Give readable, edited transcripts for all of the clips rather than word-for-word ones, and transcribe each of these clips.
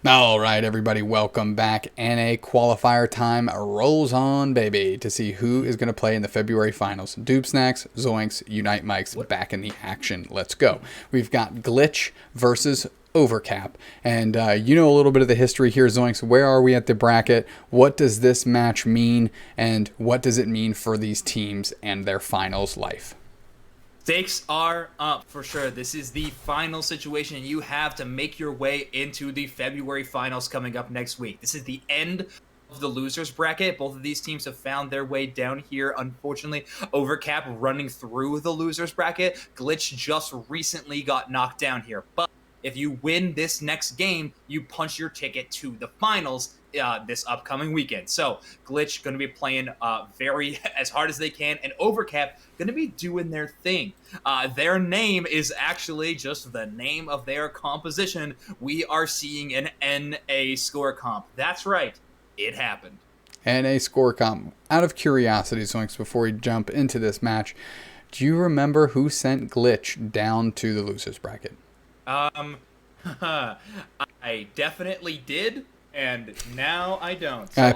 All right, everybody, welcome back. NA qualifier time rolls on, baby, to see who is going to play in the February finals. Doobsnax, Zoinks, Unite Mics back in the action. Let's go. We've got Glytch versus Overcap. And you know a little bit of the history here, Zoinks. Where are we at the bracket? What does this match mean? And what does it mean for these teams and their finals life? Stakes are up for sure. This is the final situation you have to make your way into the February finals coming up next week. This is the end of the losers bracket. Both of these teams have found their way down here. Unfortunately, Overcap running through the losers bracket. Glytch just recently got knocked down here. But if you win this next game, you punch your ticket to the finals this upcoming weekend. So Glytch going to be playing very as hard as they can, and Overcap going to be doing their thing. Their name is actually just the name of their composition. We are seeing an NA score comp. That's right. It happened. NA score comp. Out of curiosity, Zoinks, before we jump into this match, do you remember who sent Glytch down to the losers bracket? I definitely did, and now I don't. So I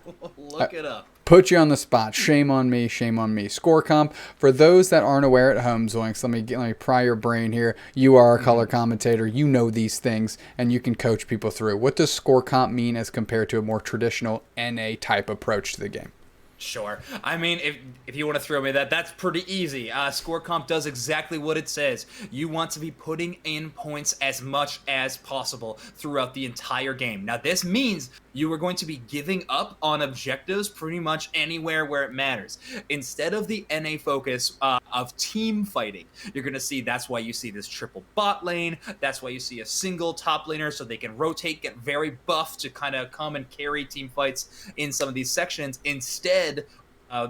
will look it up. Put you on the spot. Shame on me. Shame on me. Score comp. For those that aren't aware at home, Zoinks, let me pry your brain here. You are a color commentator. You know these things, and you can coach people through. What does score comp mean as compared to a more traditional NA type approach to the game? Sure. I mean, if you want to throw me that's pretty easy. Score comp does exactly what it says. You want to be putting in points as much as possible throughout the entire game. Now, this means you are going to be giving up on objectives pretty much anywhere where it matters. Instead of the NA focus of team fighting, you're going to see that's why you see this triple bot lane. That's why you see a single top laner so they can rotate, get very buffed to kind of come and carry team fights in some of these sections. Instead,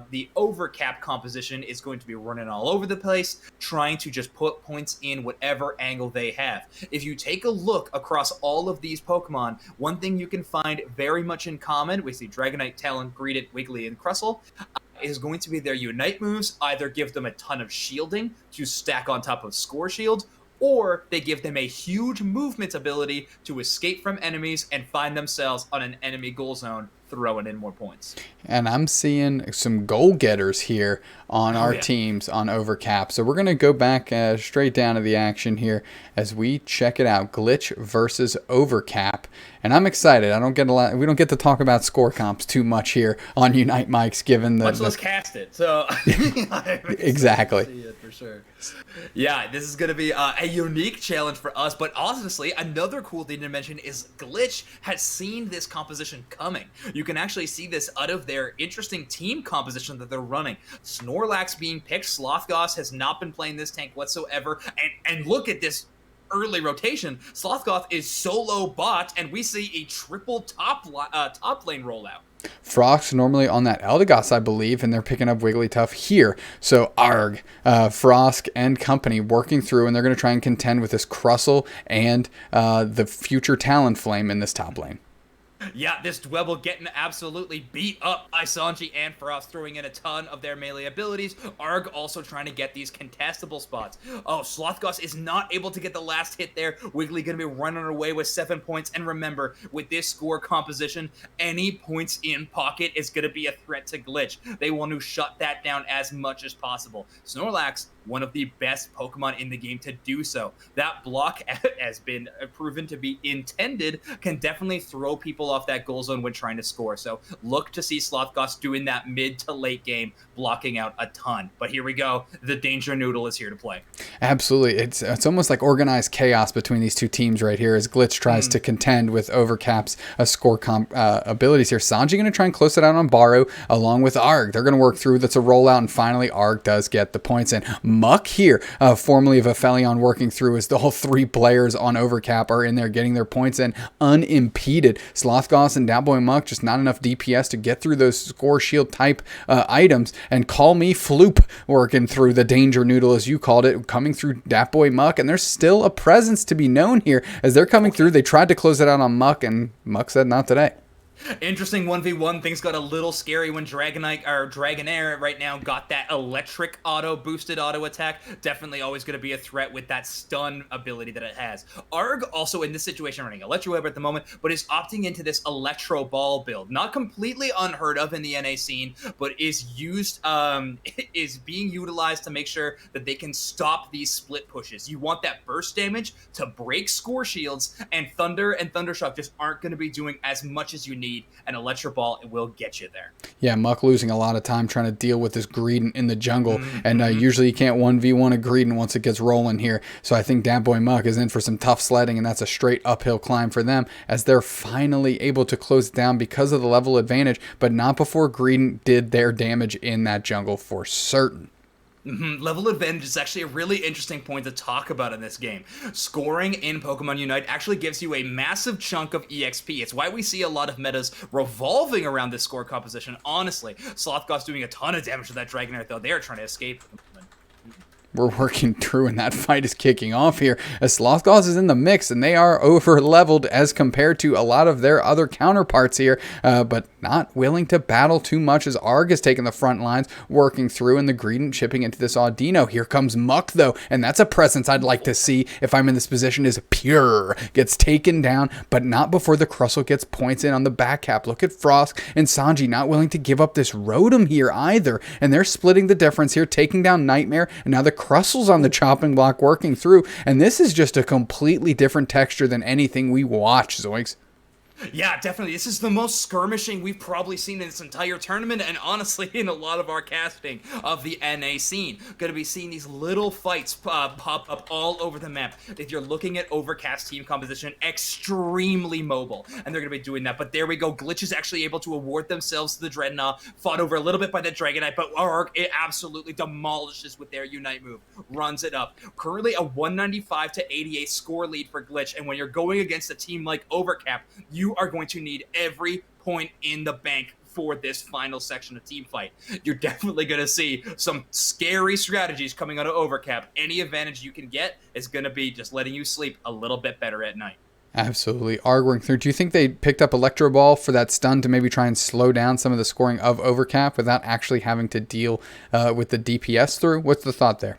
the Overcap composition is going to be running all over the place, trying to just put points in whatever angle they have. If you take a look across all of these Pokemon, one thing you can find very much in common with the Dragonite, Talon, Greedent, Wiggly, and Crustle is going to be their Unite moves. Either give them a ton of shielding to stack on top of Score Shield, or they give them a huge movement ability to escape from enemies and find themselves on an enemy goal zone, throwing in more points. And I'm seeing some goal getters here on our teams on Overcap. So we're going to go back straight down to the action here as we check it out. Glytch versus Overcap. And I'm excited. We don't get to talk about score comps too much here on Unite Mics, given the... Much less cast it. So exactly. See it for sure. Yeah, this is going to be a unique challenge for us. But honestly, another cool thing to mention is Glytch has seen this composition coming. You can actually see this out of their interesting team composition that they're running. Snorlax being picked. Slothgoss has not been playing this tank whatsoever. And look at this early rotation. Slothgoss is solo bot, and we see a triple top lane rollout. Frost normally on that Eldegoss, I believe, and they're picking up Wigglytuff here. So Arg, Frost, and company working through, and they're going to try and contend with this Crustle and the future Talonflame in this top lane. Yeah, this Dwebble getting absolutely beat up by Sanji and Frost, throwing in a ton of their melee abilities. Arg also trying to get these contestable spots. Oh, Slothgoss is not able to get the last hit there. Wiggly going to be running away with 7 points. And remember, with this score composition, any points in pocket is going to be a threat to Glytch. They want to shut that down as much as possible. Snorlax, one of the best Pokemon in the game to do so. That block has been proven to be intended, can definitely throw people off that goal zone when trying to score. So look to see Slothgoss doing that mid to late game, blocking out a ton. But here we go. The Danger Noodle is here to play. Absolutely. It's almost like organized chaos between these two teams right here as Glytch tries to contend with Overcap's score comp abilities here. Sanji going to try and close it out on Baru along with Arg. They're going to work through. That's a rollout, and finally Arg does get the points in. Muck here, formerly of Aphelion, working through as the whole 3 players on Overcap are in there getting their points in unimpeded. Slothgoss and Datboy Muck, just not enough DPS to get through those score shield type items. And call me Floop working through the Danger Noodle, as you called it, coming through Datboy Muck. And there's still a presence to be known here as they're coming through. They tried to close it out on Muck, and Muck said not today. Interesting 1v1. Things got a little scary when Dragonite or Dragonair right now got that electric boosted auto attack. Definitely always going to be a threat with that stun ability that it has. Arg also in this situation running Electro Web at the moment, but is opting into this Electro Ball build. Not completely unheard of in the NA scene, but is used is being utilized to make sure that they can stop these split pushes. You want that burst damage to break score shields, and Thunder and Thundershock just aren't going to be doing as much as you need. An Electro Ball, it will get you there. Yeah, Muck losing a lot of time trying to deal with this Greedent in the jungle, and usually you can't 1v1 a Greedent once it gets rolling here. So I think Dat Boy Muck is in for some tough sledding, and that's a straight uphill climb for them as they're finally able to close it down because of the level advantage, but not before Greedent did their damage in that jungle for certain. Level advantage is actually a really interesting point to talk about in this game. Scoring in Pokemon Unite actually gives you a massive chunk of EXP. It's why we see a lot of metas revolving around this score composition. Honestly, Slothgoth's doing a ton of damage to that Dragonair, though. They are trying to escape. We're working through, and that fight is kicking off here as Slothgoth is in the mix, and they are over leveled as compared to a lot of their other counterparts here, but not willing to battle too much as Arg is taking the front lines, working through, and the Greedent chipping into this Audino. Here comes Muck, though, and that's a presence I'd like to see if I'm in this position. Is Pure gets taken down, but not before the Crustle gets points in on the back cap. Look at Frost and Sanji not willing to give up this Rotom here either, and they're splitting the difference here, taking down Nightmare, and now the Crustle's on the chopping block working through, and this is just a completely different texture than anything we watch, Zoinks. Yeah, definitely. This is the most skirmishing we've probably seen in this entire tournament, and honestly, in a lot of our casting of the NA scene. Going to be seeing these little fights pop up all over the map. If you're looking at Overcast team composition, extremely mobile, and they're going to be doing that. But there we go. Glytch is actually able to award themselves to the Dreadnought, fought over a little bit by the Dragonite, but Arg, it absolutely demolishes with their Unite move, runs it up. Currently a 195 to 88 score lead for Glytch, and when you're going against a team like Overcap, you are going to need every point in the bank for this final section of team fight. You're definitely going to see some scary strategies coming out of Overcap. Any advantage you can get is going to be just letting you sleep a little bit better at night. Absolutely. Arg working through. Do you think they picked up Electro Ball for that stun to maybe try and slow down some of the scoring of Overcap without actually having to deal with the DPS through? What's the thought there?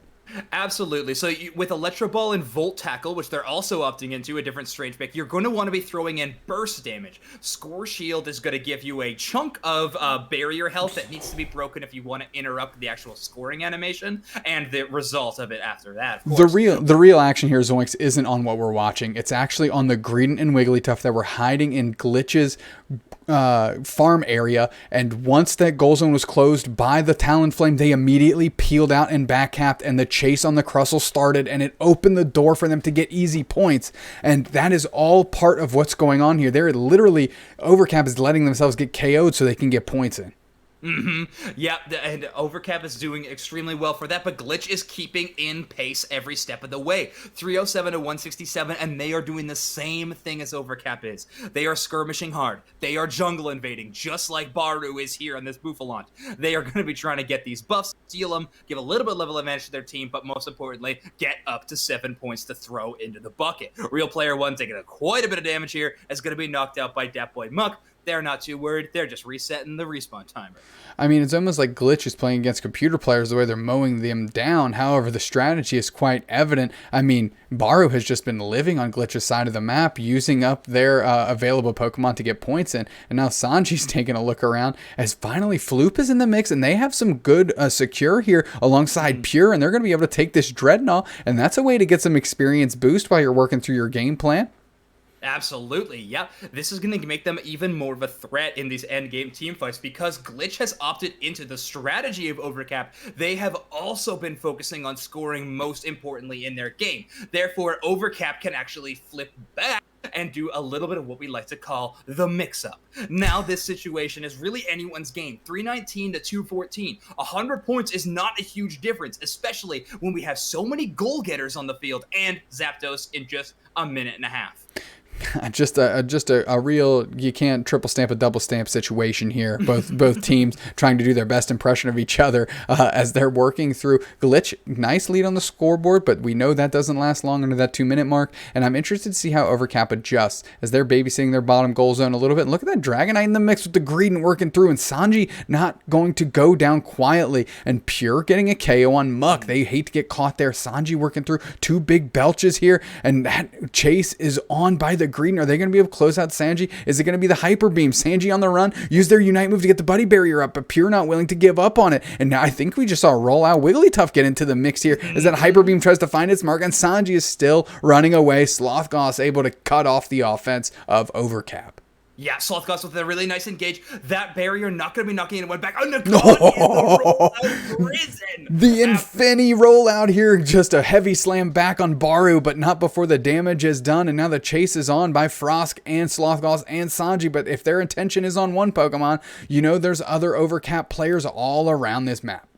Absolutely. So with Electro Ball and Volt Tackle, which they're also opting into, a different strange pick, you're going to want to be throwing in burst damage. Score Shield is going to give you a chunk of barrier health that needs to be broken if you want to interrupt the actual scoring animation, and the result of it after that. The real action here, Zoinks, isn't on what we're watching. It's actually on the Greedent and Wigglytuff that were hiding in Glytch's farm area, and once that goal zone was closed by the Talonflame, they immediately peeled out and backcapped, and the chase on the Crustle started, and it opened the door for them to get easy points. And that is all part of what's going on here. They're literally, Overcap is letting themselves get KO'd so they can get points in. Yeah, and Overcap is doing extremely well for that, but Glytch is keeping in pace every step of the way. 307 to 167, and they are doing the same thing as Overcap is. They are skirmishing hard. They are jungle invading, just like Baru is here on this Buffalant. They are going to be trying to get these buffs, steal them, give a little bit of level advantage to their team, but most importantly, get up to 7 points to throw into the bucket. Real Player 1 taking quite a bit of damage here is going to be knocked out by Dat Boy Muck. They're not too worried. They're just resetting the respawn timer. I mean, it's almost like Glytch is playing against computer players the way they're mowing them down. However, the strategy is quite evident. I mean, Baru has just been living on Glytch's side of the map, using up their available Pokemon to get points in. And now Sanji's taking a look around as finally Floop is in the mix, and they have some good secure here alongside Pure, and they're going to be able to take this Dreadnought, and that's a way to get some experience boost while you're working through your game plan. Absolutely, yeah. This is going to make them even more of a threat in these endgame team fights because Glytch has opted into the strategy of Overcap. They have also been focusing on scoring most importantly in their game. Therefore, Overcap can actually flip back and do a little bit of what we like to call the mix-up. Now this situation is really anyone's game. 319 to 214. 100 points is not a huge difference, especially when we have so many goal-getters on the field and Zapdos in just a minute and a half. just a real, you can't triple stamp a double stamp situation here. Both teams trying to do their best impression of each other as they're working through. Glytch, nice lead on the scoreboard, but we know that doesn't last long under that 2-minute mark. And I'm interested to see how Overcap adjusts as they're babysitting their bottom goal zone a little bit. And look at that Dragonite in the mix with the Greedent working through, and Sanji not going to go down quietly, and Pure getting a KO on Muck. They hate to get caught there. Sanji working through 2 big belches here, and that chase is on by the Greedent. Are they going to be able to close out Sanji? Is it going to be the Hyper Beam? Sanji on the run, use their Unite move to get the Buddy Barrier up, but Pure not willing to give up on it. And now I think we just saw Rollout Wigglytuff get into the mix here as that Hyper Beam tries to find its mark, and Sanji is still running away. Slothgoss able to cut off the offense of Overcap. Yeah, Slothgoss with a really nice engage. That barrier not going to be knocking anyone back. Oh, no, the prison. The Infinity rollout here. Just a heavy slam back on Baru, but not before the damage is done. And now the chase is on by Frosk and Slothgoss and Sanji. But if their intention is on one Pokemon, you know there's other Overcap players all around this map.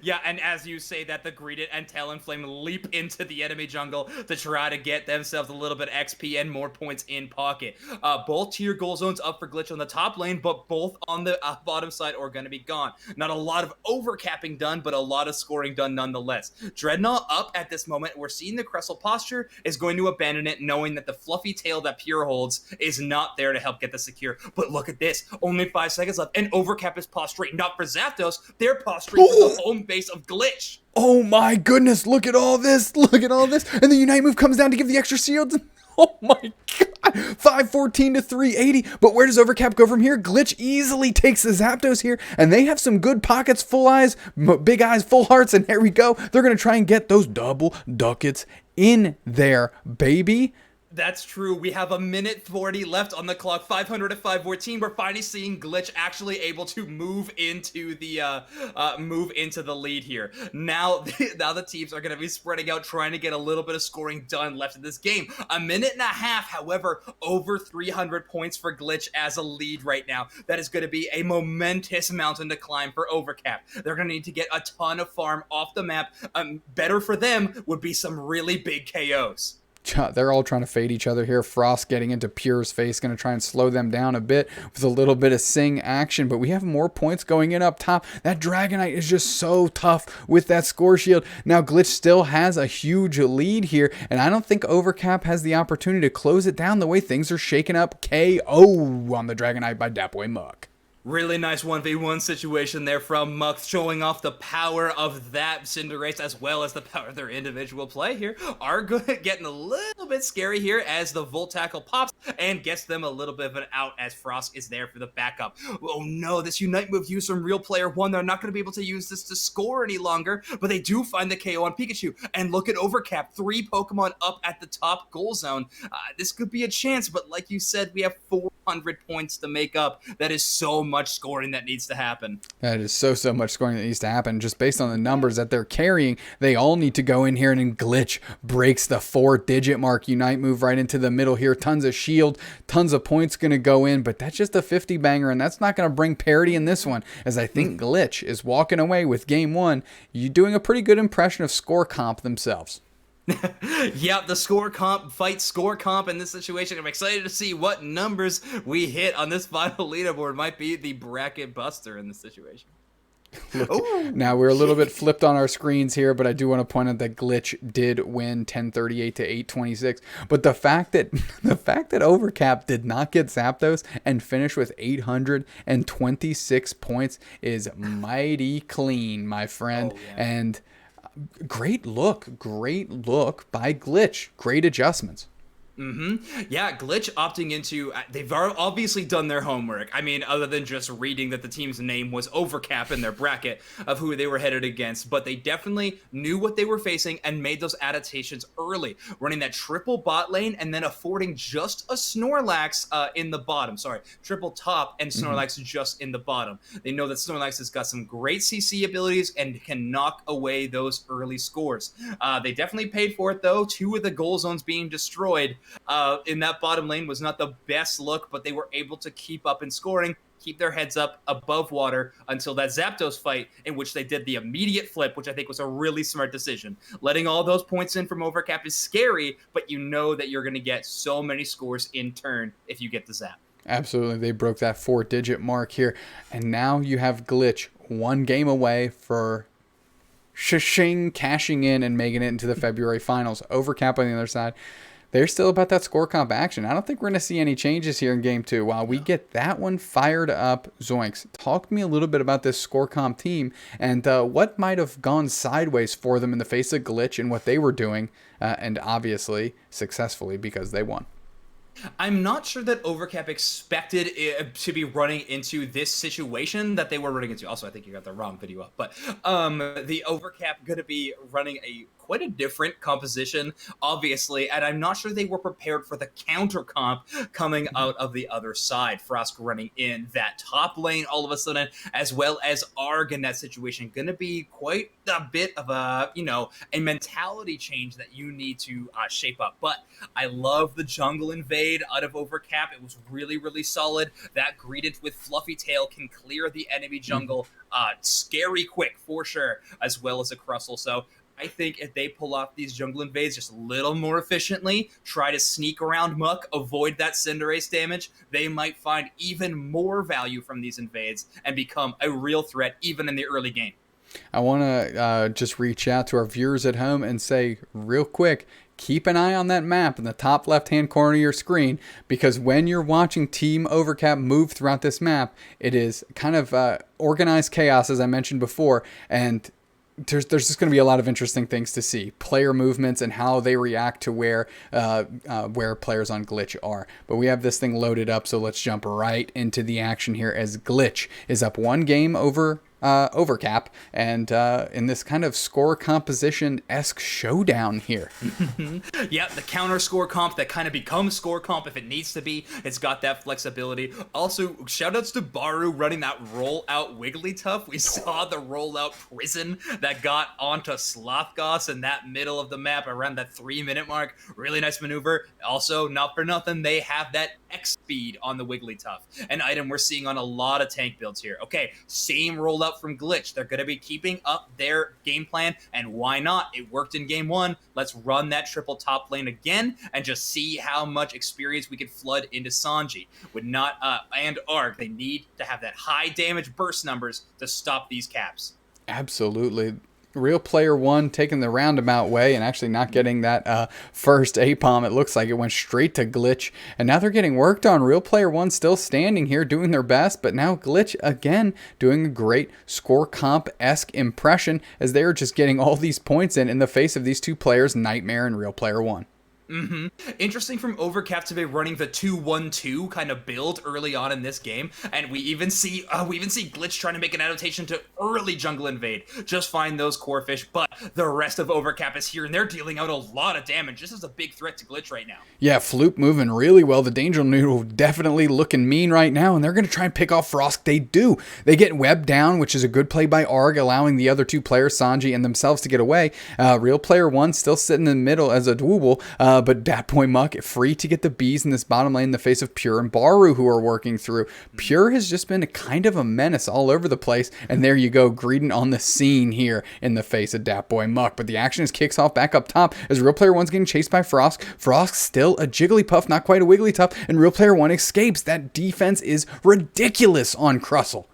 Yeah, and as you say that, the Greedent and Talonflame leap into the enemy jungle to try to get themselves a little bit of XP and more points in pocket. Both tier goal zones up for Glytch on the top lane, but both on the bottom side are going to be gone. Not a lot of overcapping done, but a lot of scoring done nonetheless. Dreadnought up at this moment. We're seeing the Cressel posture is going to abandon it, knowing that the fluffy tail that Pure holds is not there to help get the secure. But look at this. Only 5 seconds left, and Overcap is posturing not for Zapdos. They're posturing for the home base of Glytch. Oh my goodness, look at all this. Look at all this. And the Unite move comes down to give the extra shields. Oh my god. 514 to 380. But where does Overcap go from here? Glytch easily takes the Zapdos here, and they have some good pockets, full eyes, big eyes, full hearts, and here we go. They're going to try and get those double ducats in there, baby. That's true. We have 1:40 left on the clock. 500 to 514. We're finally seeing Glytch actually able to move into the lead here. Now the teams are going to be spreading out, trying to get a little bit of scoring done left in this game. 1.5 minutes, however, over 300 points for Glytch as a lead right now. That is going to be a momentous mountain to climb for Overcap. They're going to need to get a ton of farm off the map. Better for them would be some really big KOs. They're all trying to fade each other here. Frost getting into Pure's face, going to try and slow them down a bit with a little bit of Sing action, but we have more points going in up top. That Dragonite is just so tough with that score shield. Now Glytch still has a huge lead here, and I don't think Overcap has the opportunity to close it down the way things are shaking up. KO on the Dragonite by Dapway Muck. Really nice 1v1 situation there from Muck, showing off the power of that Cinderace as well as the power of their individual play here. Argo getting a little bit scary here as the Volt Tackle pops and gets them a little bit of an out as Frost is there for the backup. Oh no, this Unite move used from Real Player 1. They're not going to be able to use this to score any longer, but they do find the KO on Pikachu. And look at Overcap, 3 Pokemon up at the top goal zone. This could be a chance, but like you said, we have 400 points to make up. That is so much scoring that needs to happen. That is so much scoring that needs to happen. Just based on the numbers that they're carrying, they all need to go in here, and then Glytch breaks the 4-digit mark. Unite move right into the middle here. Tons of shield, tons of points going to go in, but that's just a 50 banger, and that's not going to bring parity in this one, as I think Glytch is walking away with game 1. You're doing a pretty good impression of score comp themselves. Yep, the score comp in this situation. I'm excited to see what numbers we hit on this final leaderboard. Might be the bracket buster in this situation. Now we're a little bit flipped on our screens here, but I do want to point out that Glytch did win 1038 to 826. But the fact that Overcap did not get Zapdos and finish with 826 points is mighty clean, my friend. Oh, yeah. And great look by Glytch. Great adjustments. Yeah, Glytch opting into, they've obviously done their homework. I mean, other than just reading that the team's name was Overcap in their bracket of who they were headed against, but they definitely knew what they were facing and made those adaptations early, running that triple bot lane and then affording just a Snorlax in the bottom. Sorry, triple top and Snorlax just in the bottom. They know that Snorlax has got some great CC abilities and can knock away those early scores. They definitely paid for it, though. 2 of the goal zones being destroyed in that bottom lane was not the best look, but they were able to keep up in scoring. keep their heads up above water until that Zapdos fight, in which they did the immediate flip, which I think was a really smart decision. Letting all those points in from Overcap is scary, but you know that you're going to get so many scores in turn if you get the Zap. Absolutely. They broke that 4-digit mark here. And now you have Glytch one game away for cashing in and making it into the February finals. Overcap on the other side. They're still about that score comp action. I don't think we're going to see any changes here in game 2. While we get that one fired up, Zoinks, talk to me a little bit about this score comp team and what might have gone sideways for them in the face of Glytch and what they were doing, and obviously successfully because they won. I'm not sure that Overcap expected it to be running into this situation that they were running into. Also, I think you got the wrong video up, but the Overcap going to be running quite a different composition, obviously, and I'm not sure they were prepared for the counter comp coming out of the other side. Frosk running in that top lane all of a sudden, as well as Arg in that situation, going to be quite a bit of a mentality change that you need to shape up. But I love the jungle invade out of Overcap. It was really, really solid. That greeted with Fluffy Tail can clear the enemy jungle scary quick for sure, as well as a Crustle. So I think if they pull off these jungle invades just a little more efficiently, try to sneak around Muck, avoid that Cinderace damage, they might find even more value from these invades and become a real threat even in the early game. I want to just reach out to our viewers at home and say real quick, keep an eye on that map in the top left-hand corner of your screen, because when you're watching Team Overcap move throughout this map, it is kind of organized chaos, as I mentioned before, and there's just going to be a lot of interesting things to see. Player movements and how they react to where players on Glytch are. But we have this thing loaded up, so let's jump right into the action here as Glytch is up one game over Overcap, and in this kind of score composition-esque showdown here. Yeah, the counter score comp that kind of becomes score comp if it needs to be. It's got that flexibility. Also, shoutouts to Baru running that rollout Wigglytuff. We saw the rollout prison that got onto Slothgoss in that middle of the map around that 3-minute mark. Really nice maneuver. Also, not for nothing, they have that X speed on the Wigglytuff, an item we're seeing on a lot of tank builds here. Okay, same rollout from Glytch. They're going to be keeping up their game plan, and why not? It worked in game 1. Let's run that triple top lane again and just see how much experience we can flood into Sanji. With not and Arg, they need to have that high damage burst numbers to stop these caps. Absolutely. Real Player 1 taking the roundabout way and actually not getting that first A-Palm. It looks like it went straight to Glytch. And now they're getting worked on. Real Player 1 still standing here doing their best. But now Glytch again doing a great score comp-esque impression as they are just getting all these points in the face of these two players, Nightmare and Real Player 1. Interesting from Overcap to be running the 2-1-2 kind of build early on in this game, and we even see Glytch trying to make an adaptation to early jungle invade, just find those core fish. But the rest of Overcap is here, and they're dealing out a lot of damage. This is a big threat to Glytch right now. Yeah, Floop moving really well. The Danger Noodle definitely looking mean right now, and they're going to try and pick off Frosk. They do. They get webbed down, which is a good play by Arg, allowing the other two players, Sanji and themselves, to get away. Real Player 1 still sitting in the middle as a Dwooble, but Dat Boy Muck free to get the bees in this bottom lane in the face of Pure and Baru, who are working through. Pure has just been a kind of a menace all over the place, and there you go, Greedent on the scene here in the face of Dat Boy Muck. But the action is kicks off back up top as Real Player 1's getting chased by Frosk. Frosk still a Jigglypuff, not quite a Wigglytuff, and Real Player 1 escapes. That defense is ridiculous on Crustle.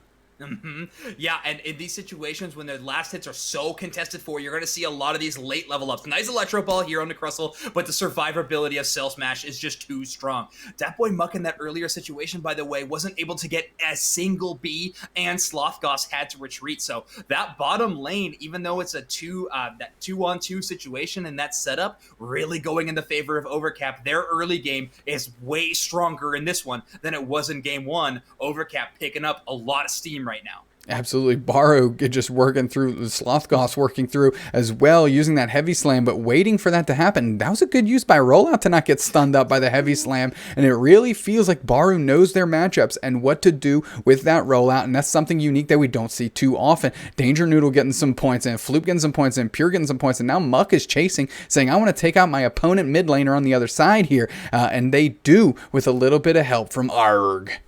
Yeah, and in these situations when the last hits are so contested for, you're going to see a lot of these late level ups. Nice Electro Ball here on the Crustle, but the survivability of Cell Smash is just too strong. Dat Boy Muck in that earlier situation, by the way, wasn't able to get a single bee, and Slothgoss had to retreat. So that bottom lane, even though it's a that 2-on-2 situation and that setup, really going in the favor of Overcap. Their early game is way stronger in this one than it was in game 1. Overcap picking up a lot of steam right now. Absolutely. Baru just working through, Slothgoss working through as well, using that heavy slam, but waiting for that to happen. That was a good use by Rollout to not get stunned up by the heavy slam, and it really feels like Baru knows their matchups and what to do with that Rollout, and that's something unique that we don't see too often. Danger Noodle getting some points in, Floop getting some points in, Pure getting some points in, now Muck is chasing, saying, I want to take out my opponent mid laner on the other side here, and they do with a little bit of help from Arg.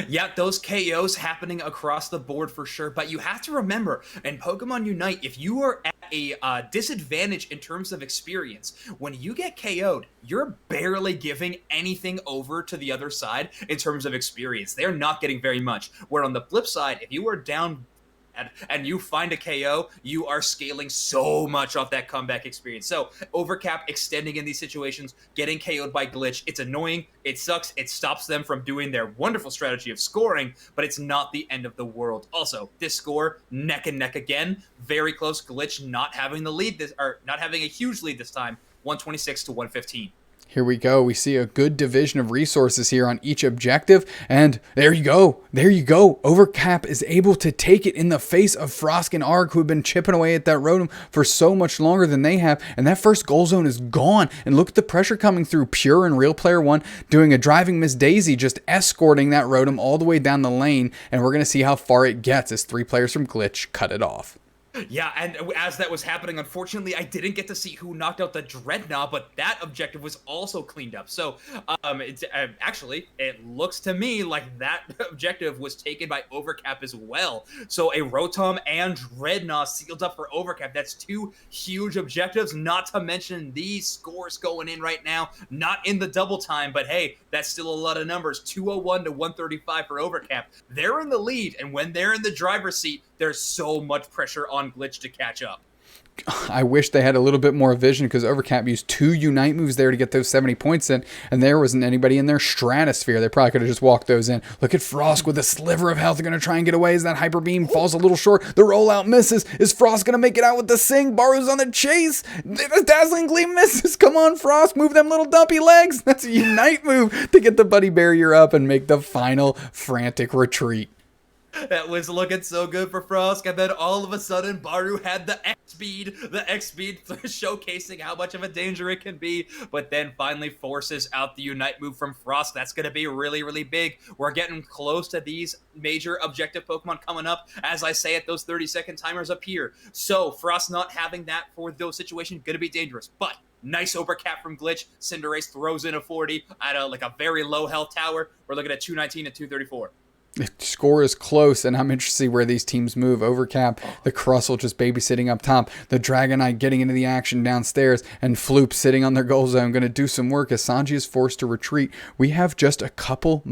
Yeah, those KOs happening across the board for sure. But you have to remember, in Pokemon Unite, if you are at a disadvantage in terms of experience, when you get KO'd, you're barely giving anything over to the other side in terms of experience. They're not getting very much. Where on the flip side, if you are down and you find a KO, you are scaling so much off that comeback experience. So Overcap extending in these situations, getting KO'd by Glytch, it's annoying, it sucks, it stops them from doing their wonderful strategy of scoring, but it's not the end of the world. Also, this score, neck and neck again, very close. Glytch not having the lead, or not having a huge lead this time, 126 to 115. Here we go. We see a good division of resources here on each objective. And there you go. There you go. Overcap is able to take it in the face of Frosk and Arg, who have been chipping away at that Rotom for so much longer than they have. And that first goal zone is gone. And look at the pressure coming through. Pure and Real Player 1 doing a driving Miss Daisy, just escorting that Rotom all the way down the lane. And we're going to see how far it gets as 3 players from Glytch cut it off. Yeah, and as that was happening, unfortunately, I didn't get to see who knocked out the Dreadnought, but that objective was also cleaned up. So, actually, it looks to me like that objective was taken by Overcap as well. So, a Rotom and Dreadnought sealed up for Overcap. That's 2 huge objectives, not to mention these scores going in right now. Not in the double time, but hey, that's still a lot of numbers. 201 to 135 for Overcap. They're in the lead, and when they're in the driver's seat, there's so much pressure on Glytch to catch up. I wish they had a little bit more vision, because Overcap used 2 Unite moves there to get those 70 points in, and there wasn't anybody in their stratosphere. They probably could have just walked those in. Look at Frost with a sliver of health. They're going to try and get away as that Hyper Beam falls a little short. The rollout misses. Is Frost going to make it out with the Sing? Baru's on the chase. The Dazzling Gleam misses. Come on, Frost. Move them little dumpy legs. That's a Unite move to get the Buddy Barrier up and make the final frantic retreat. That was looking so good for Frost, and then all of a sudden, Baru had the X-Speed showcasing how much of a danger it can be, but then finally forces out the Unite move from Frost. That's going to be really, really big. We're getting close to these major objective Pokemon coming up. As I say it, those 30-second timers appear. So, Frost not having that for those situations, going to be dangerous, but nice Overcap from Glytch. Cinderace throws in a 40 at a very low health tower. We're looking at 219 and 234. The score is close, and I'm interested to see where these teams move. Overcap, the Crustle just babysitting up top, the Dragonite getting into the action downstairs, and Floop sitting on their goal zone, going to do some work as Sanji is forced to retreat. We have just a couple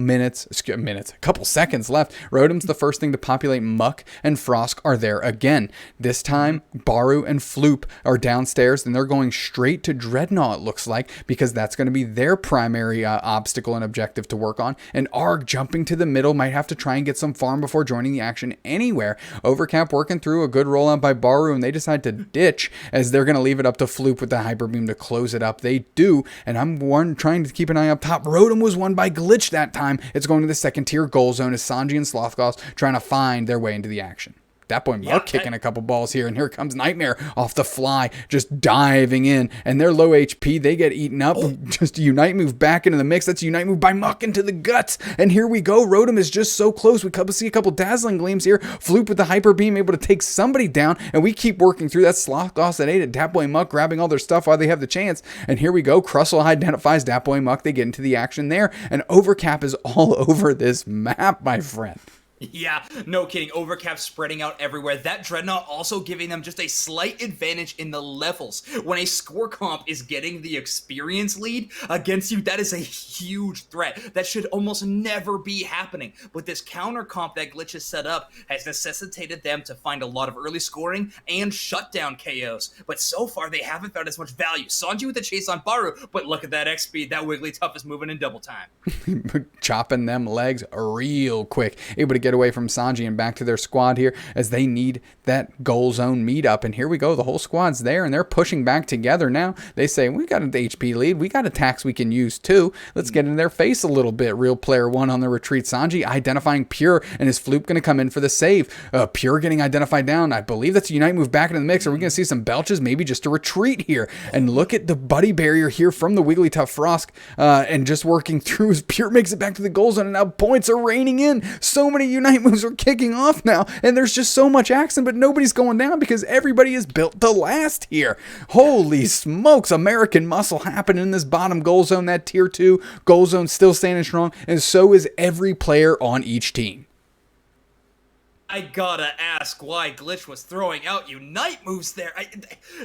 seconds left. Rotom's the first thing to populate. Muck and Frosk are there again. This time, Baru and Floop are downstairs, and they're going straight to Dreadnought, it looks like, because that's going to be their primary obstacle and objective to work on. And Arg jumping to the middle might have to try and get some farm before joining the action anywhere. Overcap working through a good rollout by Baru, and they decide to ditch as they're going to leave it up to Floop with the Hyper Beam to close it up. They do, and I'm trying to keep an eye up top. Rotom was won by Glytch that time. It's going to the second tier goal zone as Sanji and Slothgoss trying to find their way into the action. That boy Muck kicking a couple balls here, and here comes Nightmare off the fly, just diving in, and they're low HP. They get eaten up. Just a Unite move back into the mix. That's a Unite move by Muck into the guts, and here we go. Rotom is just so close. We see a couple Dazzling Gleams here. Floop with the Hyper Beam able to take somebody down, and we keep working through that. Slothgoss at 8, and Dat Muck grabbing all their stuff while they have the chance, and here we go. Crustle identifies Dat Muck. They get into the action there, and Overcap is all over this map, my friend. Yeah, no kidding. Overcap spreading out everywhere. That Dreadnought also giving them just a slight advantage in the levels. When a score comp is getting the experience lead against you, that is a huge threat. That should almost never be happening. But this counter comp that Glytch has set up has necessitated them to find a lot of early scoring and shutdown KOs. But so far, they haven't found as much value. Sanji with the chase on Baru, but look at that X-Speed. That Wigglytuff is moving in double time. Chopping them legs real quick. Able to get away from Sanji and back to their squad here as they need that goal zone meetup. And here we go. The whole squad's there, and they're pushing back together now. They say, we got an HP lead. We got attacks we can use too. Let's get in their face a little bit. Real Player 1 on the retreat. Sanji identifying Pure, and is Floop going to come in for the save? Pure getting identified down. I believe that's a Unite move back into the mix. Are we going to see some belches? Maybe just a retreat here. And look at the Buddy Barrier here from the Wigglytuff Frosk, and just working through as Pure makes it back to the goal zone, and now points are raining in. So many Unite moves are kicking off now, and there's just so much action, but nobody's going down because everybody is built to last here. Holy smokes, American muscle happening in this bottom goal zone. That tier 2 goal zone still standing strong, and so is every player on each team. I gotta ask why Glytch was throwing out Unite moves there.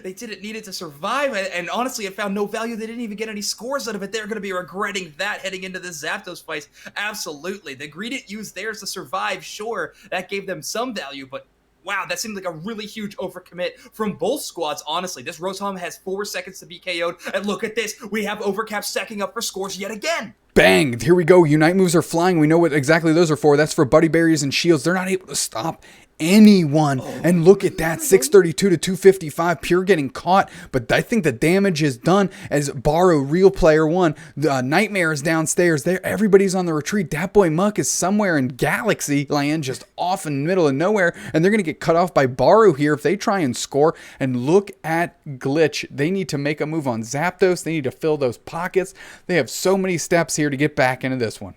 They didn't need it to survive, and honestly, it found no value. They didn't even get any scores out of it. They're going to be regretting that heading into this Zapdos fight. Absolutely. The Greedent used theirs to survive, sure, that gave them some value, but wow, that seemed like a really huge overcommit from both squads, honestly. This Rotom has 4 seconds to be KO'd, and look at this. We have Overcap stacking up for scores yet again. Bang! Here we go. Unite moves are flying. We know what exactly those are for. That's for Buddy Berries and Shields. They're not able to stop anyone. And look at that, 632 to 255. Pure getting caught, but I think the damage is done as Borrow, real player 1. The Nightmare is downstairs. There, everybody's on the retreat. Dat Boy Muck is somewhere in Galaxy Land, just off in the middle of nowhere, and they're going to get cut off by Borrow here if they try and score. And look at Glytch. They need to make a move on Zapdos. They need to fill those pockets. They have so many steps here to get back into this one.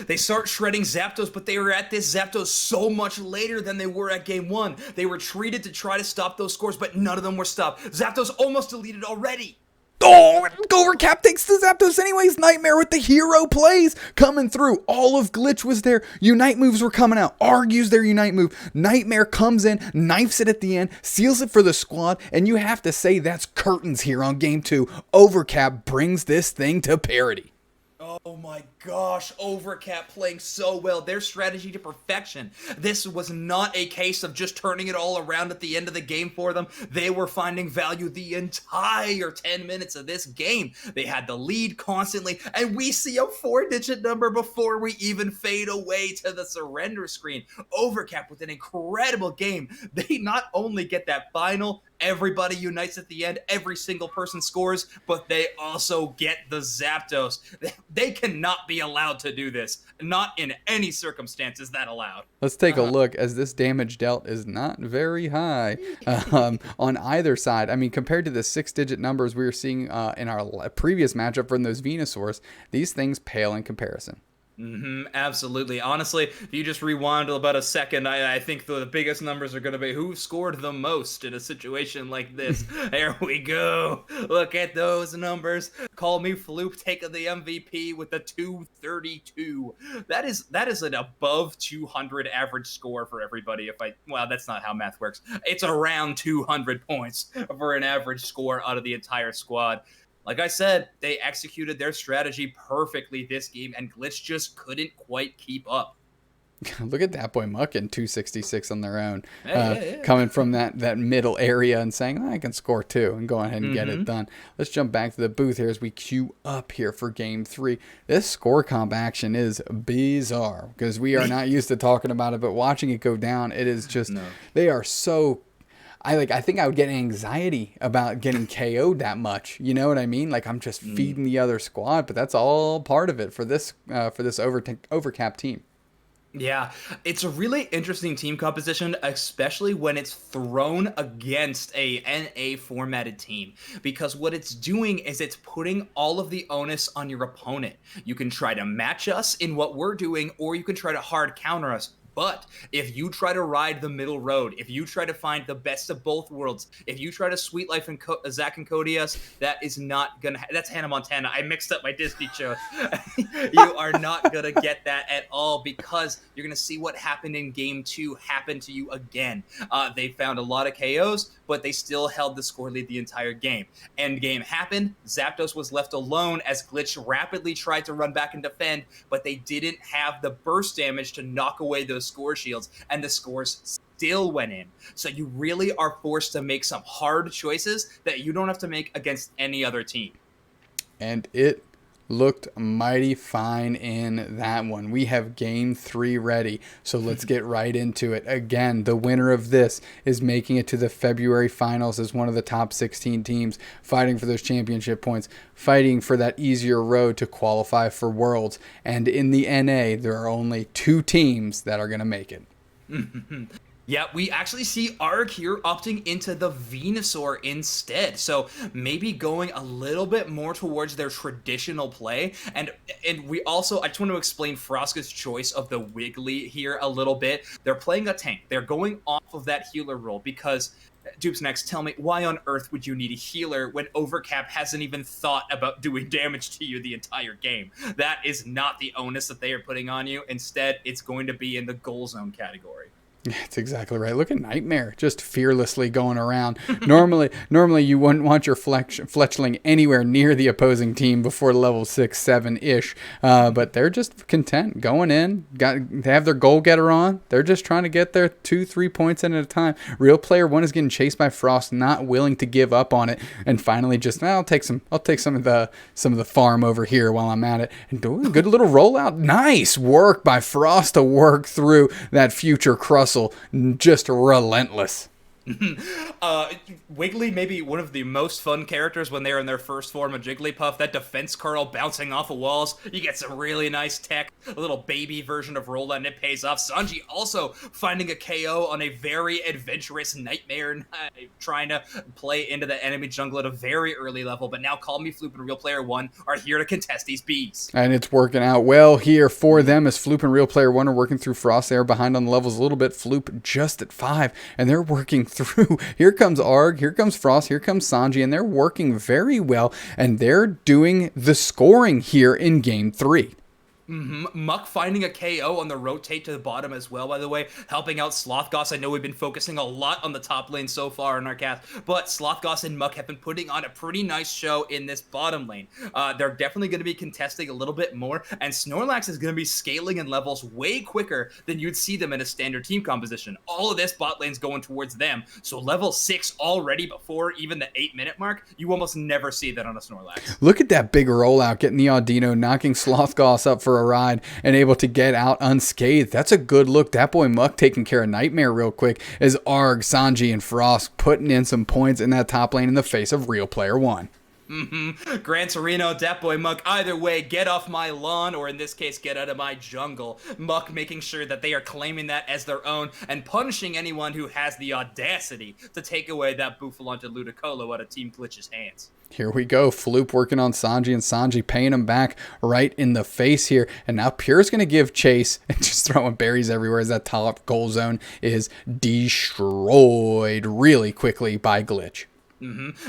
They start shredding Zapdos, but they were at this Zapdos so much later than they were at Game 1. They retreated to try to stop those scores, but none of them were stopped. Zapdos almost deleted already. Oh, Overcap takes the Zapdos anyways. Nightmare with the hero plays coming through. All of Glytch was there. Unite moves were coming out. Arg used their Unite move. Nightmare comes in, knifes it at the end, seals it for the squad, and you have to say that's curtains here on Game 2. Overcap brings this thing to parity. Oh my gosh, Overcap playing so well. Their strategy to perfection. This was not a case of just turning it all around at the end of the game for them. They were finding value the entire 10 minutes of this game. They had the lead constantly, and we see a 4-digit number before we even fade away to the surrender screen. Overcap with an incredible game. They not only get that final, everybody unites at the end, every single person scores, but they also get the Zapdos. They cannot be allowed to do this. Not in any circumstance is that allowed. Let's take a look, as this damage dealt is not very high on either side. I mean, compared to the 6-digit numbers we were seeing in our previous matchup from those Venusaurs, these things pale in comparison. Absolutely. Honestly, if you just rewind about a second, I think the biggest numbers are going to be who scored the most in a situation like this. There we go. Look at those numbers. Call me Floop taking the MVP with the 232. That is an above 200 average score for everybody. Well, that's not how math works. It's around 200 points for an average score out of the entire squad. Like I said, they executed their strategy perfectly this game, and Glytch just couldn't quite keep up. Look at that boy Muck in 266 on their own, coming from that middle area and saying, I can score too, and go ahead and get it done. Let's jump back to the booth here as we queue up here for Game 3. This score comp action is bizarre because we are not used to talking about it, but watching it go down, it is just, they are so... I think I would get anxiety about getting KO'd that much. You know what I mean? Like I'm just feeding the other squad, but that's all part of it for this Overcap team. Yeah, it's a really interesting team composition, especially when it's thrown against a NA formatted team, because what it's doing is it's putting all of the onus on your opponent. You can try to match us in what we're doing, or you can try to hard counter us. But if you try to ride the middle road, if you try to find the best of both worlds, if you try to Sweet Life and Zach and Cody us, that is not going to... That's Hannah Montana. I mixed up my Disney shows. You are not going to get that at all because you're going to see what happened in Game 2 happen to you again. They found a lot of KOs, but they still held the score lead the entire game. End game happened. Zapdos was left alone as Glytch rapidly tried to run back and defend, but they didn't have the burst damage to knock away those score shields, and the scores still went in. So you really are forced to make some hard choices that you don't have to make against any other team. And it looked mighty fine in that one. We have Game 3 ready, so let's get right into it. Again, the winner of this is making it to the February finals as one of the top 16 teams, fighting for those championship points, fighting for that easier road to qualify for Worlds. And in the NA, there are only 2 teams that are going to make it. Yeah, we actually see Arg here opting into the Venusaur instead. So maybe going a little bit more towards their traditional play. And we also, I just want to explain Froska's choice of the Wiggly here a little bit. They're playing a tank. They're going off of that healer role because Doobsnax, tell me, why on earth would you need a healer when Overcap hasn't even thought about doing damage to you the entire game? That is not the onus that they are putting on you. Instead, it's going to be in the goal zone category. That's exactly right. Look at Nightmare just fearlessly going around. Normally you wouldn't want your fletchling anywhere near the opposing team before level 6, 7-ish. But they're just content going in. They have their goal getter on. They're just trying to get their 2-3 points in at a time. Real player 1 is getting chased by Frost, not willing to give up on it, and finally just I'll take some of the farm over here while I'm at it. And doing a good little rollout. Nice work by Frost to work through that future Crustle. Just relentless. Wiggly, maybe one of the most fun characters when they're in their first form of Jigglypuff. That defense curl bouncing off of walls. You get some really nice tech. A little baby version of Rolla, and it pays off. Sanji also finding a KO on a very adventurous Nightmare, trying to play into the enemy jungle at a very early level. But now Call Me Floop and Real Player 1 are here to contest these bees. And it's working out well here for them as Floop and Real Player 1 are working through Frost. They are behind on the levels a little bit. Floop just at 5, and they're working through. Here comes Arg, here comes Frost, here comes Sanji, and they're working very well, and they're doing the scoring here in game 3. Muck finding a KO on the rotate to the bottom as well, by the way, helping out Slothgoss. I know we've been focusing a lot on the top lane so far in our cast, but Slothgoss and Muck have been putting on a pretty nice show in this bottom lane. They're definitely going to be contesting a little bit more, and Snorlax is going to be scaling in levels way quicker than you'd see them in a standard team composition. All of this bot lane's going towards them, so level 6 already before even the 8-minute mark, you almost never see that on a Snorlax. Look at that big rollout, getting the Audino, knocking Slothgoss up for a ride and able to get out unscathed. That's a good look. Dat Boy Muck taking care of Nightmare real quick as Arg, Sanji, and Frost putting in some points in that top lane in the face of Real Player 1. Gran Torino, Dat Boy Muck, either way, get off my lawn, or in this case, get out of my jungle. Muck making sure that they are claiming that as their own and punishing anyone who has the audacity to take away that Bouffalante Ludicolo out of Team Glytch's hands. Here we go. Floop working on Sanji, and Sanji paying him back right in the face here. And now Pure's going to give chase and just throwing berries everywhere as that top goal zone is destroyed really quickly by Glytch.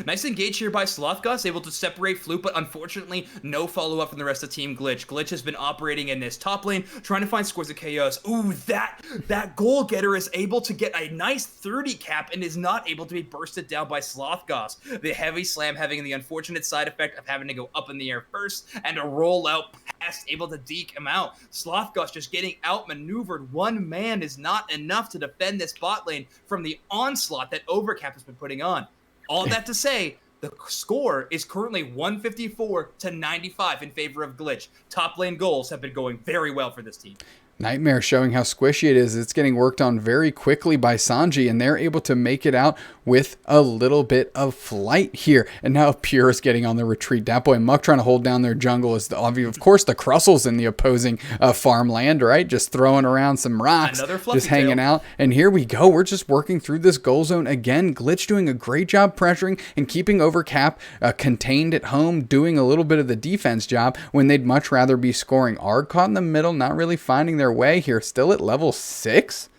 Nice engage here by Slothgoss, able to separate Floop, but unfortunately, no follow-up from the rest of Team Glytch. Glytch has been operating in this top lane, trying to find scores of KOs. Ooh, that goal getter is able to get a nice 30 cap and is not able to be bursted down by Slothgoss. The heavy slam having the unfortunate side effect of having to go up in the air first, and a rollout pass able to deke him out. Slothgoss just getting outmaneuvered. One man is not enough to defend this bot lane from the onslaught that Overcap has been putting on. All that to say, the score is currently 154-95 in favor of Glytch. Top lane goals have been going very well for this team. Nightmare showing how squishy it is. It's getting worked on very quickly by Sanji, and they're able to make it out with a little bit of flight here. And now Pure is getting on the retreat. Dat Boy Muck trying to hold down their jungle is, of course, the Crustles in the opposing farmland, right? Just throwing around some rocks, just hanging out. And here we go. We're just working through this goal zone again. Glytch doing a great job pressuring and keeping Overcap contained at home, doing a little bit of the defense job when they'd much rather be scoring. Arg caught in the middle, not really finding their way here, still at level 6.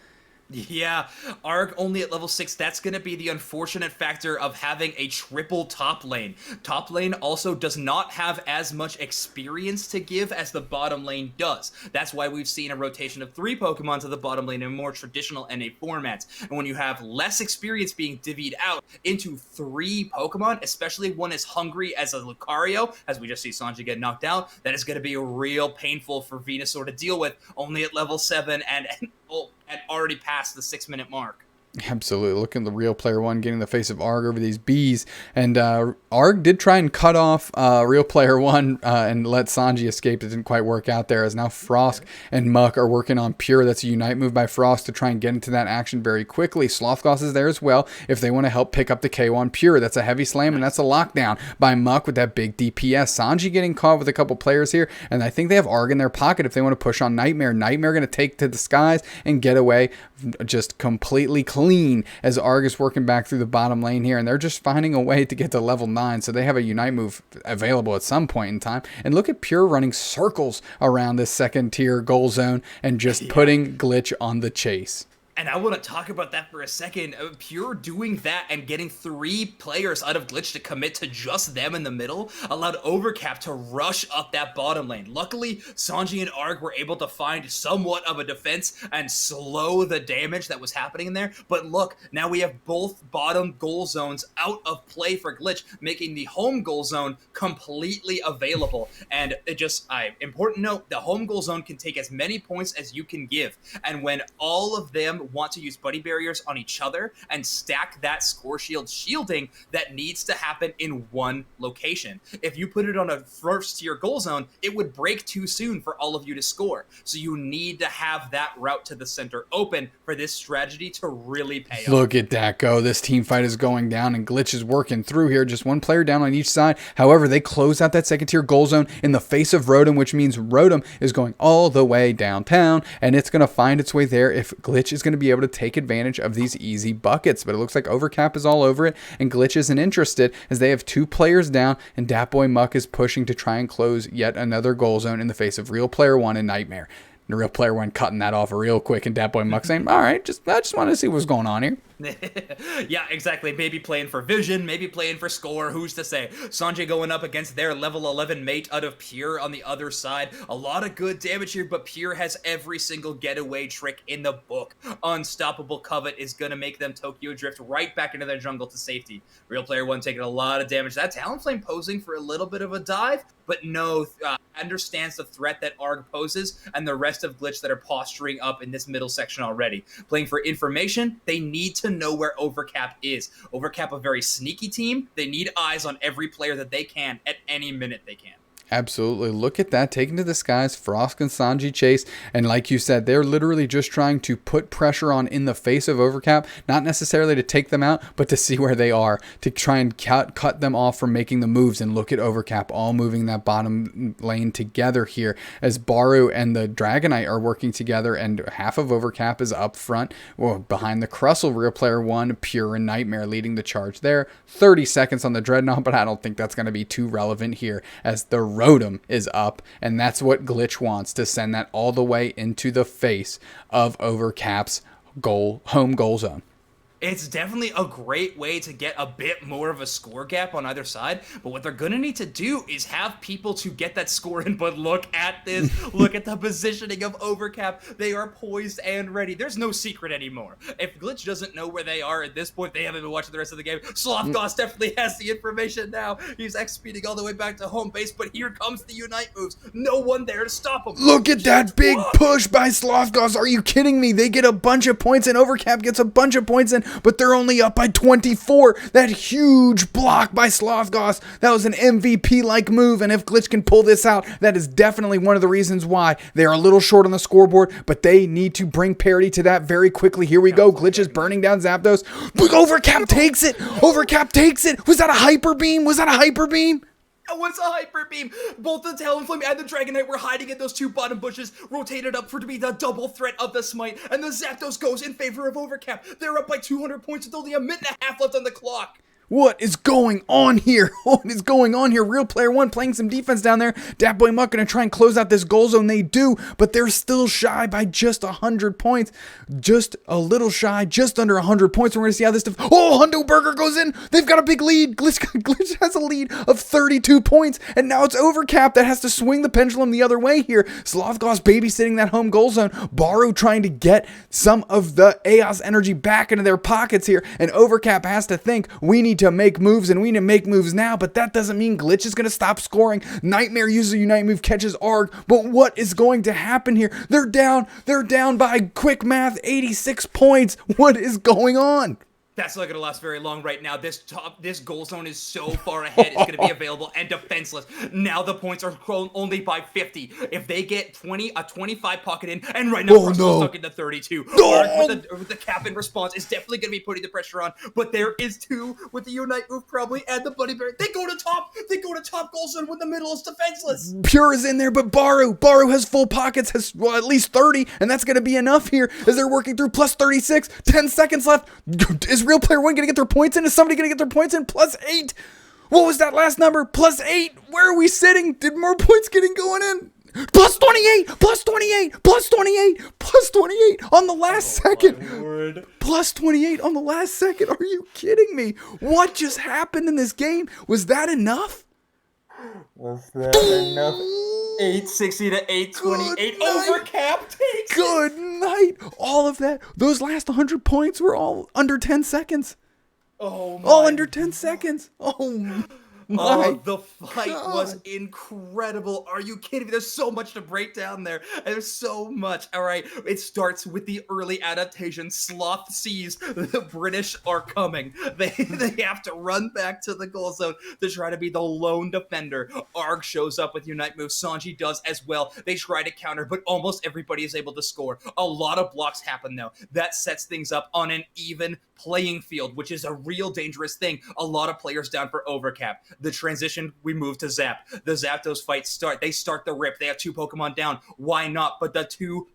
Yeah, Arg only at level 6. That's going to be the unfortunate factor of having a triple top lane. Top lane also does not have as much experience to give as the bottom lane does. That's why we've seen a rotation of 3 Pokemon to the bottom lane in more traditional NA formats. And when you have less experience being divvied out into 3 Pokemon, especially one as hungry as a Lucario, as we just see Sanji get knocked out, that is going to be real painful for Venusaur to deal with, only at level 7 and already past the 6-minute mark. Absolutely. Look at the real player one getting the face of Arg over these bees. And Arg did try and cut off real player one and let Sanji escape. It didn't quite work out there, as now Frost and Muck are working on Pure. That's a unite move by Frost to try and get into that action very quickly. Slothgoss is there as well if they want to help pick up the KO on Pure. That's a heavy slam, and that's a lockdown by Muck with that big DPS. Sanji getting caught with a couple players here, and I think they have Arg in their pocket if they want to push on Nightmare. Nightmare going to take to the skies and get away just completely clean as Arg is working back through the bottom lane here, and they're just finding a way to get to level 9, so they have a unite move available at some point in time. And look at Pure running circles around this second tier goal zone and just putting Glytch on the chase. And I want to talk about that for a second. Pure doing that and getting 3 players out of Glytch to commit to just them in the middle allowed Overcap to rush up that bottom lane. Luckily, Sanji and Arg were able to find somewhat of a defense and slow the damage that was happening in there. But look, now we have both bottom goal zones out of play for Glytch, making the home goal zone completely available. And it just, important note, the home goal zone can take as many points as you can give. And when all of them want to use buddy barriers on each other and stack that score shield shielding, that needs to happen in one location. If you put it on a first tier goal zone, it would break too soon for all of you to score. So you need to have that route to the center open for this strategy to really pay off. Look at that go. This team fight is going down and Glytch is working through here. Just one player down on each side. However, they close out that second tier goal zone in the face of Rotom, which means Rotom is going all the way downtown, and it's going to find its way there if Glytch is going to be able to take advantage of these easy buckets. But it looks like Overcap is all over it, and Glytch isn't interested, as they have 2 players down, and Datboy Muck is pushing to try and close yet another goal zone in the face of real player 1 and Nightmare. The real player 1 cutting that off real quick, and Datboy Muck saying, all right, I just want to see what's going on here. Yeah, exactly. Maybe playing for vision, maybe playing for score, who's to say? Sanji going up against their level 11 mate out of Pure on the other side. A lot of good damage here, but Pure has every single getaway trick in the book. Unstoppable Covet is going to make them Tokyo Drift right back into their jungle to safety. Real player 1 taking a lot of damage. That Talonflame posing for a little bit of a dive, but no, understands the threat that Arg poses, and the rest of Glytch that are posturing up in this middle section already. Playing for information, they need to know where Overcap is. Overcap, a very sneaky team. They need eyes on every player that they can at any minute they can. Absolutely. Look at that. Taken to the skies. Frost and Sanji chase. And like you said, they're literally just trying to put pressure on in the face of Overcap. Not necessarily to take them out, but to see where they are. To try and cut them off from making the moves. And look at Overcap all moving that bottom lane together here. As Baru and the Dragonite are working together. And half of Overcap is up front. Well, behind the Crustle, real player 1, Pure and Nightmare leading the charge there. 30 seconds on the Dreadnought, but I don't think that's going to be too relevant here. As the Rotom is up, and that's what Glytch wants, to send that all the way into the face of Overcap's home goal zone. It's definitely a great way to get a bit more of a score gap on either side, but what they're going to need to do is have people to get that score in. But look at this. Look at the positioning of Overcap. They are poised and ready. There's no secret anymore. If Glytch doesn't know where they are at this point, they haven't been watching the rest of the game. Slothgoss definitely has the information now. He's X-speeding all the way back to home base, but here comes the Unite moves. No one there to stop him. Look at that big push by Slothgoss. Are you kidding me? They get a bunch of points, and Overcap gets a bunch of points in, but they're only up by 24. That huge block by Slothgoss, that was an MVP-like move, and if Glytch can pull this out, that is definitely one of the reasons why they're a little short on the scoreboard, but they need to bring parity to that very quickly. Here we go. Glytch is burning down Zapdos. Overcap takes it. Overcap takes it. Was that a Hyper Beam? Was that a Hyper Beam? That was a Hyper Beam. Both the Talonflame and the Dragonite were hiding in those 2 bottom bushes, rotated up to be the double threat of the Smite, and the Zapdos goes in favor of Overcap. They're up by 200 points with only a minute and a half left on the clock. What is going on here? What is going on here? Real player 1 playing some defense down there. Datboy Muck going to try and close out this goal zone. They do, but they're still shy by just 100 points. Just a little shy, just under 100 points. We're going to see how this stuff... Oh, Hundo Burger goes in. They've got a big lead. Glytch has a lead of 32 points, and now it's Overcap that has to swing the pendulum the other way here. Slothgoss babysitting that home goal zone. Baru trying to get some of the Eos energy back into their pockets here, and Overcap has to think, we need need to make moves, and we need to make moves now, but that doesn't mean Glytch is going to stop scoring. Nightmare uses a Unite move, catches Arg, but what is going to happen here? They're down by quick math, 86 points. What is going on? That's not going to last very long right now. This goal zone is so far ahead. It's going to be available and defenseless. Now the points are grown only by 50. If they get a 25 pocket in, and right now Russell's stuck into 32. With the cap in response is definitely going to be putting the pressure on. But there is 2 with the Unite move probably and the Buddy Bear. They go to top. They go to top goal zone when the middle is defenseless. Pure is in there, but Baru has full pockets, has at least 30, and that's going to be enough here as they're working through plus 36. 10 seconds left. Is real player 1 going to get their points in? Is somebody going to get their points in? Plus 8. What was that last number? Plus 8. Where are we sitting? Did more points getting going in? Plus 28. Plus 28. Plus 28. Plus 28 on the last second. Plus 28 on the last second. Are you kidding me? What just happened in this game? Was that enough? Was that enough? 860 to 828. Overcap takes Good night. All of that. Those last 100 points were all under 10 seconds. Oh my. All under 10 seconds. Oh my. The fight was incredible. Are you kidding me? There's so much to break down there. There's so much. All right. It starts with the early adaptation. Sloth sees the British are coming. They have to run back to the goal zone to try to be the lone defender. Arg shows up with Unite move. Sanji does as well. They try to counter, but almost everybody is able to score. A lot of blocks happen, though. That sets things up on an even playing field, which is a real dangerous thing. A lot of players down for Overcap. The transition, we move to Zap. The Zapdos fights start. They start the rip. They have 2 Pokemon down. Why not? But the 2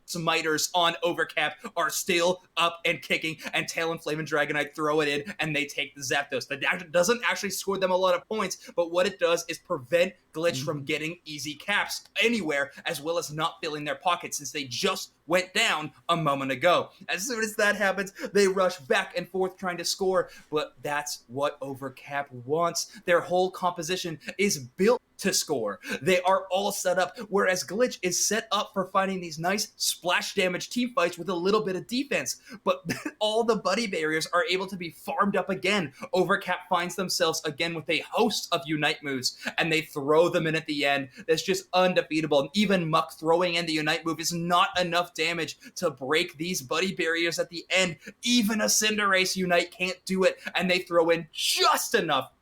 Smiters on Overcap are still up and kicking, and Tail and Flame and Dragonite throw it in, and they take the Zapdos. That doesn't actually score them a lot of points, but what it does is prevent Glytch from getting easy caps anywhere, as well as not filling their pockets, since they just went down a moment ago. As soon as that happens, they rush back and forth trying to score, but that's what Overcap wants. Their whole composition is built to score. They are all set up, whereas Glytch is set up for finding these nice splash damage team fights with a little bit of defense, but all the buddy barriers are able to be farmed up again. Overcap finds themselves again with a host of Unite moves, and they throw them in at the end. That's just undefeatable. And even Muck throwing in the Unite move is not enough damage to break these buddy barriers at the end. Even a Cinderace Unite can't do it, and they throw in just enough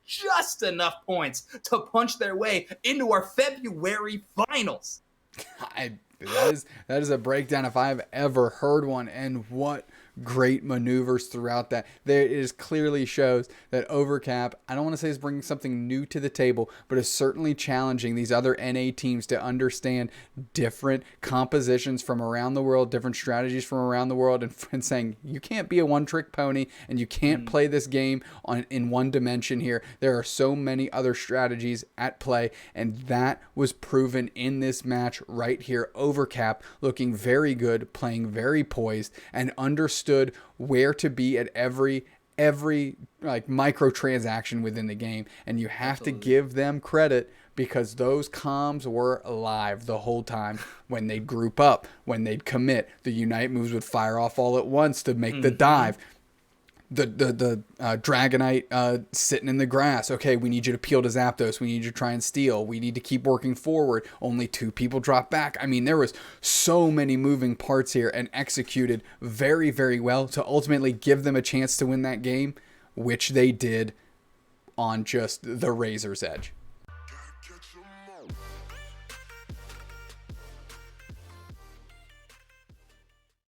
points to punch their way into our February finals. That is a breakdown if I've ever heard one, and what great maneuvers throughout that. There is clearly shows that Overcap, I don't want to say is bringing something new to the table, but is certainly challenging these other NA teams to understand different compositions from around the world, different strategies from around the world, and saying you can't be a one-trick pony and you can't play this game in one dimension here. There are so many other strategies at play, and that was proven in this match right here. Overcap looking very good, playing very poised, and understood where to be at every like microtransaction within the game, and you have to give them credit, because those comms were alive the whole time. When they'd group up, when they'd commit, the Unite moves would fire off all at once to make the dive. The Dragonite sitting in the grass. Okay, we need you to peel to Zapdos. We need you to try and steal. We need to keep working forward. Only 2 people drop back. I mean, there was so many moving parts here, and executed very, very well to ultimately give them a chance to win that game, which they did on just the razor's edge.